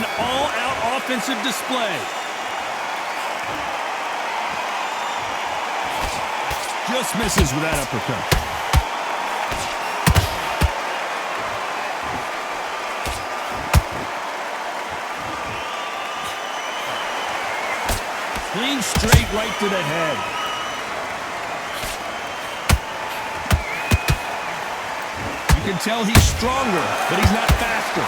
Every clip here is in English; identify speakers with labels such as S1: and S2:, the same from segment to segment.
S1: an all-out offensive display. Just misses with that uppercut. Clean straight right to the head. You can tell he's stronger, but he's not faster.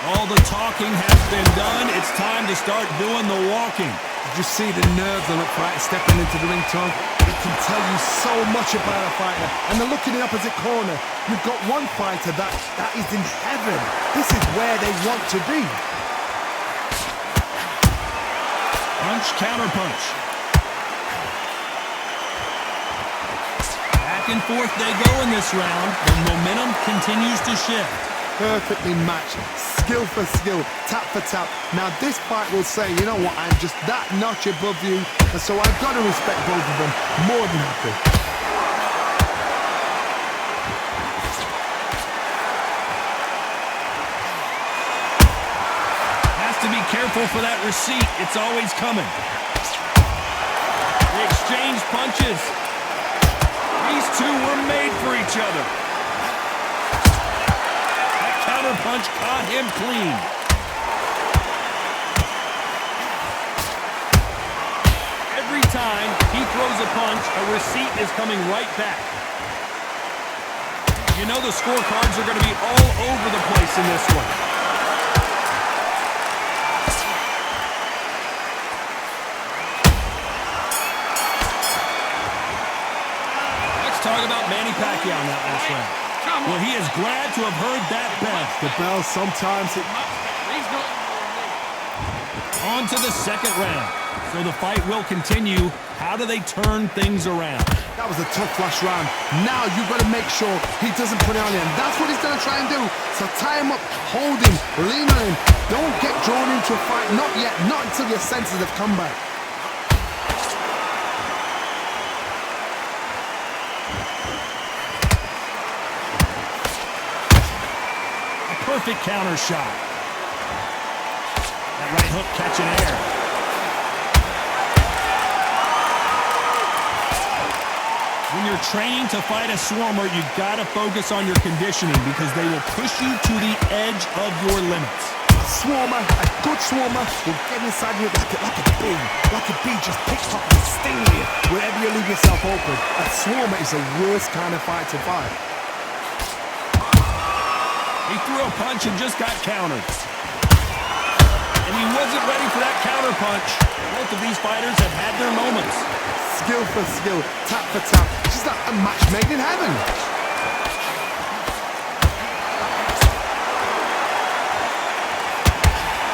S1: All the talking has been done. It's time to start doing the walking.
S2: You just see the nerves on a fighter stepping into the ring, Tom. It can tell you so much about a fighter. And then look in the opposite corner. You've got one fighter that is in heaven. This is where they want to be.
S1: Punch, counter punch. Back and forth they go in this round. The momentum continues to shift.
S2: Perfectly matched, skill for skill, tap for tap. Now this fight will say, you know what, I'm just that notch above you, and so I've got to respect both of them. More than happy.
S1: Has to be careful for that receipt. It's always coming. They exchange punches. These two were made for each other. Punch caught him clean. Every time he throws a punch, a receipt is coming right back. You know the scorecards are going to be all over the place in this one. Let's talk about Manny Pacquiao in that last round. Well, he is glad to have heard that bell.
S2: The bell sometimes it...
S1: On to the second round. So the fight will continue. How do they turn things around?
S2: That was a tough last round. Now you've got to make sure he doesn't put it on him. That's what he's going to try and do. So tie him up, hold him, lean on him. Don't get drawn into a fight. Not yet. Not until your senses have come back.
S1: Perfect counter shot. That right hook catching air. When you're training to fight a swarmer, you've got to focus on your conditioning because they will push you to the edge of your limits.
S2: A swarmer, a good swarmer, will get inside you like a bee. Like a bee just picks up and stings you wherever you leave yourself open. A swarmer is the worst kind of fight to fight.
S1: He threw a punch and just got countered. And he wasn't ready for that counter punch. Both of these fighters have had their moments.
S2: Skill for skill, tap for tap. It's just like a match made in heaven.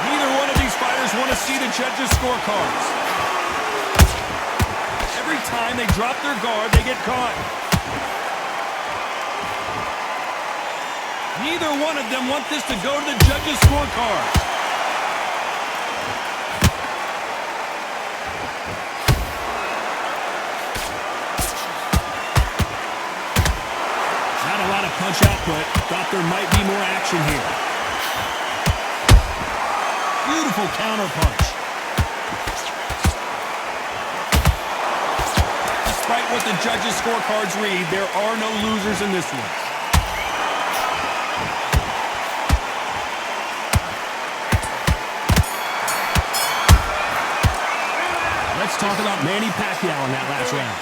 S1: Neither one of these fighters want to see the judges' scorecards. Every time they drop their guard, they get caught. Neither one of them want this to go to the judges' scorecard. Not a lot of punch output. Thought there might be more action here. Beautiful counter punch. Despite what the judges' scorecards read, there are no losers in this one. Let's talk about Manny Pacquiao in that last round.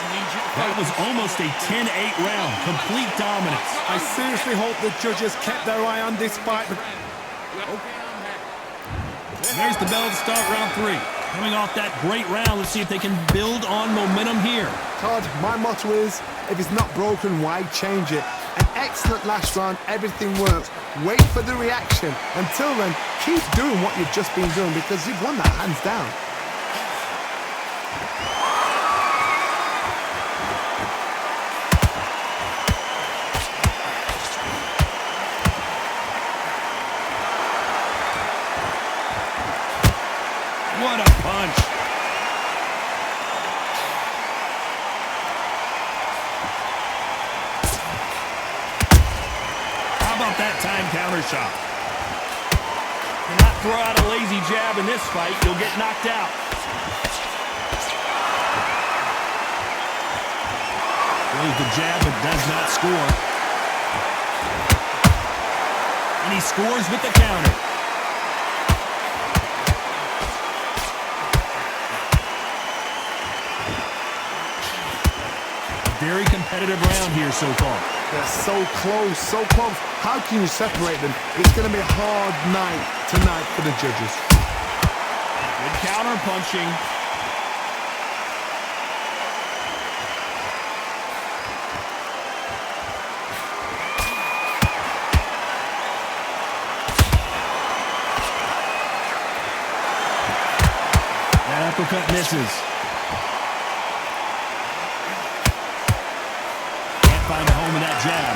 S1: That was almost a 10-8 round. Complete dominance.
S2: I seriously hope the judges kept their eye on this fight.
S1: There's the bell to start round 3. Coming off that great round, let's see if they can build on momentum here.
S2: Todd, my motto is, if it's not broken, why change it? An excellent last round, everything works. Wait for the reaction. Until then, keep doing what you've just been doing because you've won that hands down.
S1: What a punch. How about that time counter shot? Do not throw out a lazy jab in this fight. You'll get knocked out. Throws the jab but does not score. And he scores with the counter. Very competitive round here so far.
S2: They're so close, so close. How can you separate them? It's going to be a hard night tonight for the judges.
S1: Good counter punching. That uppercut misses. Find a home in that jab.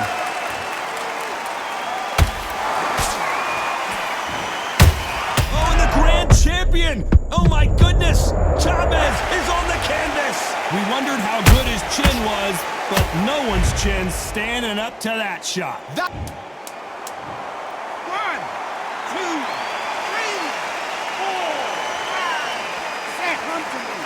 S1: Oh, and the grand champion! Oh my goodness! Chavez is on the canvas! We wondered how good his chin was, but no one's chin's standing up to that shot.
S3: 1, 2, 3, 4, 5, 6. Come to me.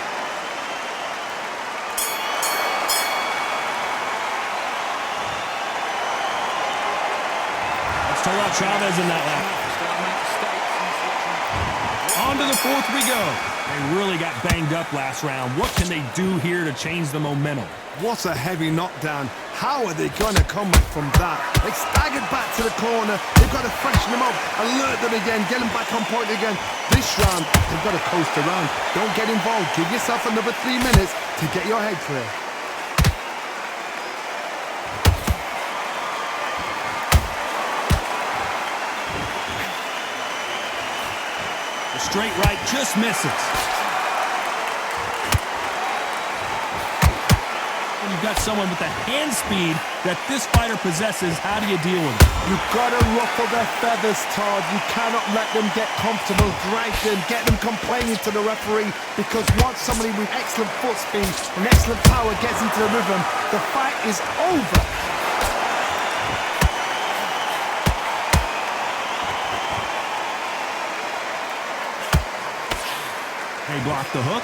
S1: Talk about Chavez in that lap. On to the fourth we go. They really got banged up last round. What can they do here to change the momentum?
S2: What a heavy knockdown. How are they going to come back from that? They staggered back to the corner. They've got to freshen them up, alert them again, get them back on point again. This round, they've got to coast around. Don't get involved. Give yourself another 3 minutes to get your head clear.
S1: Straight right just misses. When you've got someone with the hand speed that this fighter possesses, how do you deal with it?
S2: You've got to ruffle their feathers, Todd. You cannot let them get comfortable, drag them, get them complaining to the referee, because once somebody with excellent foot speed and excellent power gets into the rhythm, the fight is over.
S1: They block the hook.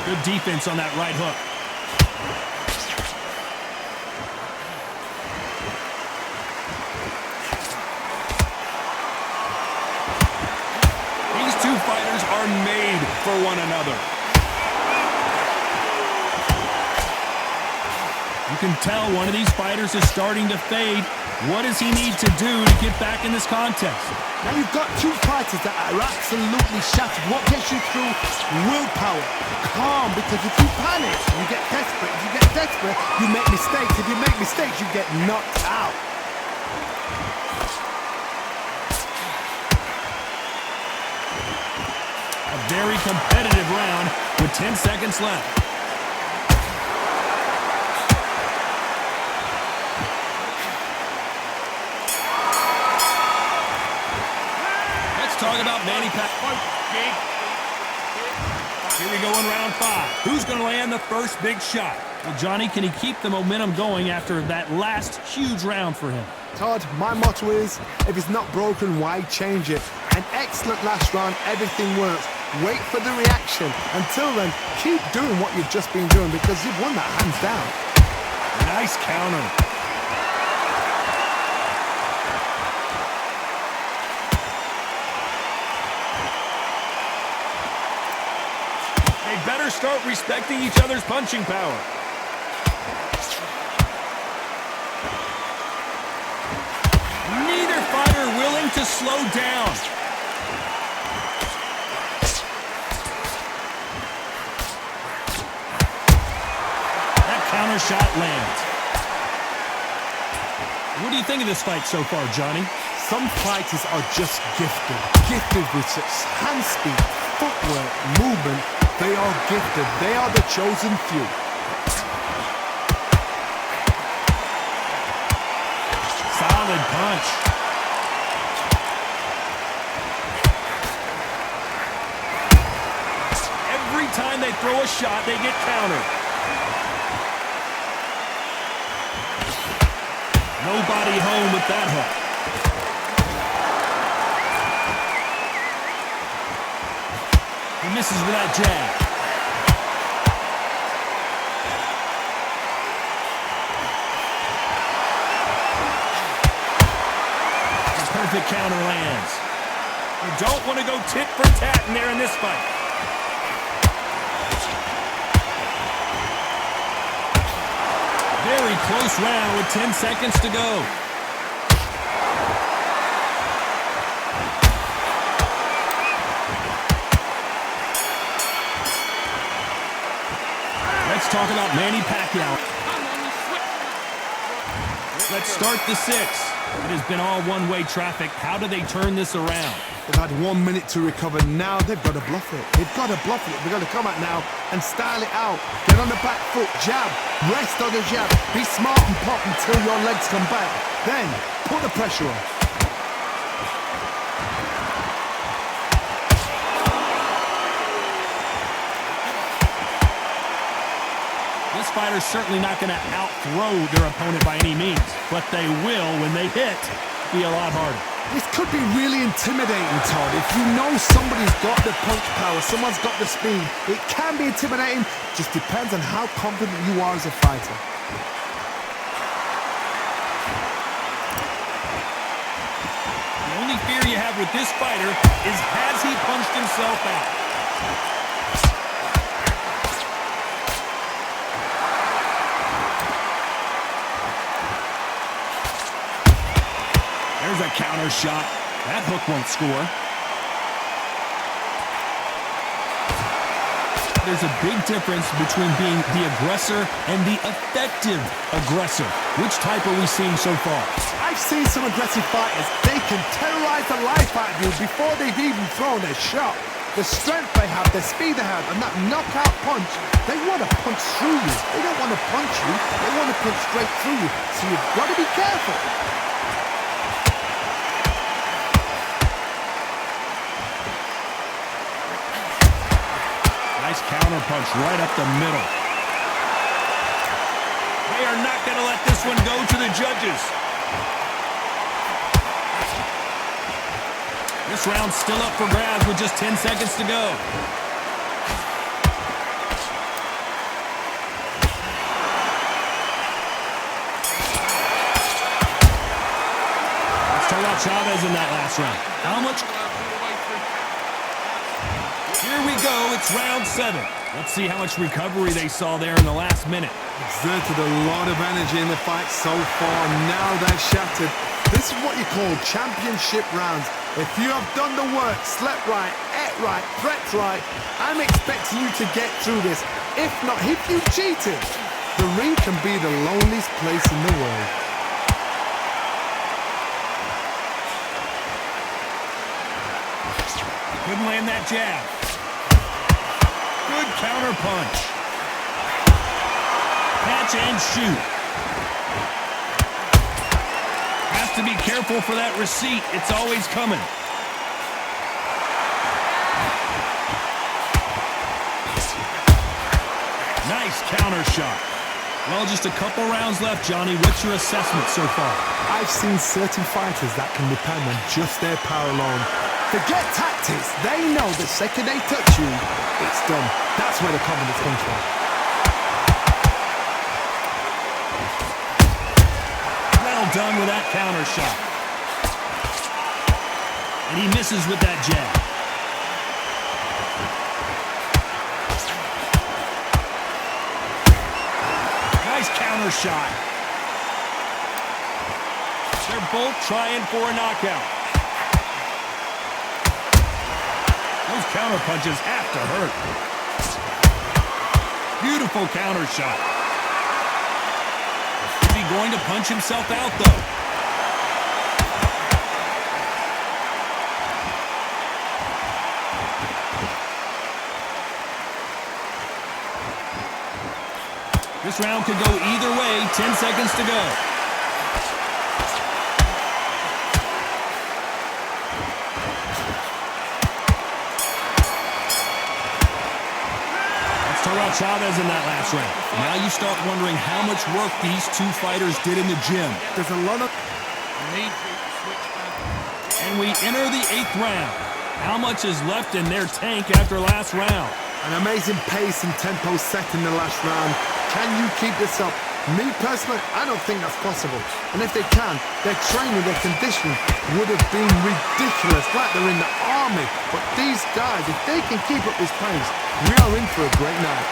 S1: Good defense on that right hook. These two fighters are made for one another. You can tell one of these fighters is starting to fade. What does he need to do to get back in this contest?
S2: Now you've got two fighters that are absolutely shattered. What gets you through? Willpower. Calm, because if you panic, you get desperate. If you get desperate, you make mistakes. If you make mistakes, you get knocked out.
S1: A very competitive round with 10 seconds left. Talk about Manny Pacquiao. Here we go in round 5. Who's going to land the first big shot? Well, Johnny, can he keep the momentum going after that last huge round for him?
S2: Todd, my motto is, if it's not broken, why change it? An excellent last round, everything works. Wait for the reaction. Until then, keep doing what you've just been doing, because you've won that hands down.
S1: Nice counter. Better start respecting each other's punching power. Neither fighter willing to slow down. That counter shot lands. What do you think of this fight so far, Johnny?
S2: Some fighters are just gifted with such hand speed, footwork, movement. They are gifted. They are the chosen few.
S1: Solid punch. Every time they throw a shot, they get countered. Nobody home with that hook. He misses with that jab. A perfect counter lands. You don't want to go tit for tat in there in this fight. Very close round with 10 seconds to go. Let's talk about Manny Pacquiao. Let's start the 6. It has been all one-way traffic. How do they turn this around?
S2: They've had 1 minute to recover. Now they've got to bluff it. They've got to bluff it. They've got to come out now and style it out. Get on the back foot, jab, rest on the jab. Be smart and pop until your legs come back. Then put the pressure on.
S1: This fighter's certainly not going to out-throw their opponent by any means, but they will, when they hit, be a lot harder.
S2: This could be really intimidating, Todd. If you know somebody's got the punch power, someone's got the speed, it can be intimidating. Just depends on how confident you are as a fighter.
S1: The only fear you have with this fighter is, has he punched himself out? There's a counter shot. That hook won't score. There's a big difference between being the aggressor and the effective aggressor. Which type are we seeing so far?
S2: I've seen some aggressive fighters. They can terrorize the life out of you before they've even thrown a shot. The strength they have, the speed they have, and that knockout punch, they want to punch through you. They don't want to punch you. They want to punch straight through you. So you've got to be careful.
S1: Nice counter punch right up the middle. They are not going to let this one go to the judges. This round's still up for grabs with just 10 seconds to go. Let's talk about Chavez in that last round. How much? Here we go, it's round 7. Let's see how much recovery they saw there in the last minute.
S2: Exerted a lot of energy in the fight so far. Now they're shattered. This is what you call championship rounds. If you have done the work, slept right, ate right, prepped right, I'm expecting you to get through this. If not, if you cheated, the ring can be the loneliest place in the world.
S1: Couldn't land that jab. Good counter punch. Catch and shoot. Has to be careful for that receipt. It's always coming. Nice counter shot. Well, just a couple rounds left, Johnny. What's your assessment so far?
S2: I've seen certain fighters that can depend on just their power alone. Forget tactics. They know the second they touch you, it's done. That's where the confidence comes from.
S1: Well done with that counter shot. And he misses with that jab. Nice counter shot. They're both trying for a knockout. Those counter punches have to hurt. Beautiful counter shot. Is he going to punch himself out, though? This round could go either way. 10 seconds to go. Let's talk about Chavez in that last round. Now you start wondering how much work these two fighters did in the gym.
S2: There's a lot of...
S1: And we enter the 8th round. How much is left in their tank after last round?
S2: An amazing pace and tempo set in the last round. Can you keep this up? Me personally, I don't think that's possible. And if they can, their training, their conditioning would have been ridiculous, like they're in the army. But these guys, if they can keep up this pace, we are in for a great night.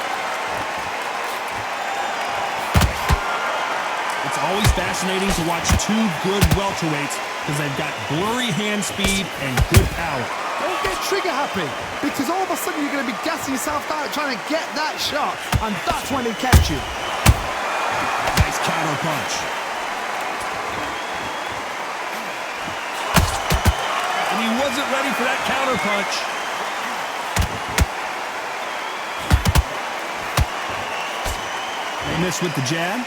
S1: It's always fascinating to watch two good welterweights because they've got blurry hand speed and good power.
S2: Don't get trigger happy, because all of a sudden you're going to be gassing yourself out trying to get that shot, and that's when they catch you.
S1: Nice counter punch. And he wasn't ready for that counter punch. They missed with the jab.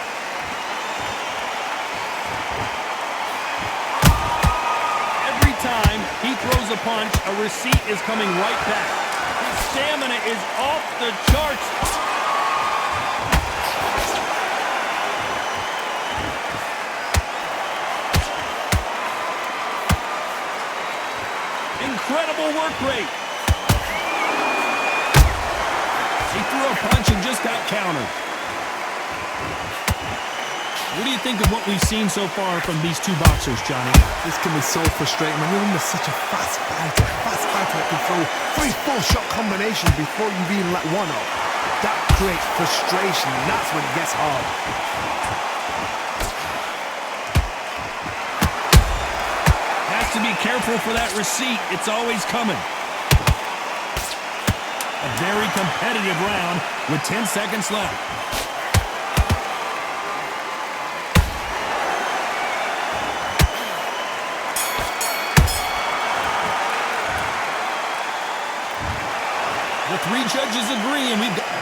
S1: Every time he throws a punch, a receipt is coming right back. His stamina is off the charts. Incredible work rate. He threw a punch and just got countered. What do you think of what we've seen so far from these two boxers, Johnny?
S2: This can be so frustrating when you're under such a fast fighter that can throw 3-4 shot combinations before you've even let one off. That creates frustration, and that's when it gets hard.
S1: Has to be careful for that receipt. It's always coming. A very competitive round with 10 seconds left. The 3 judges agree, and we've got...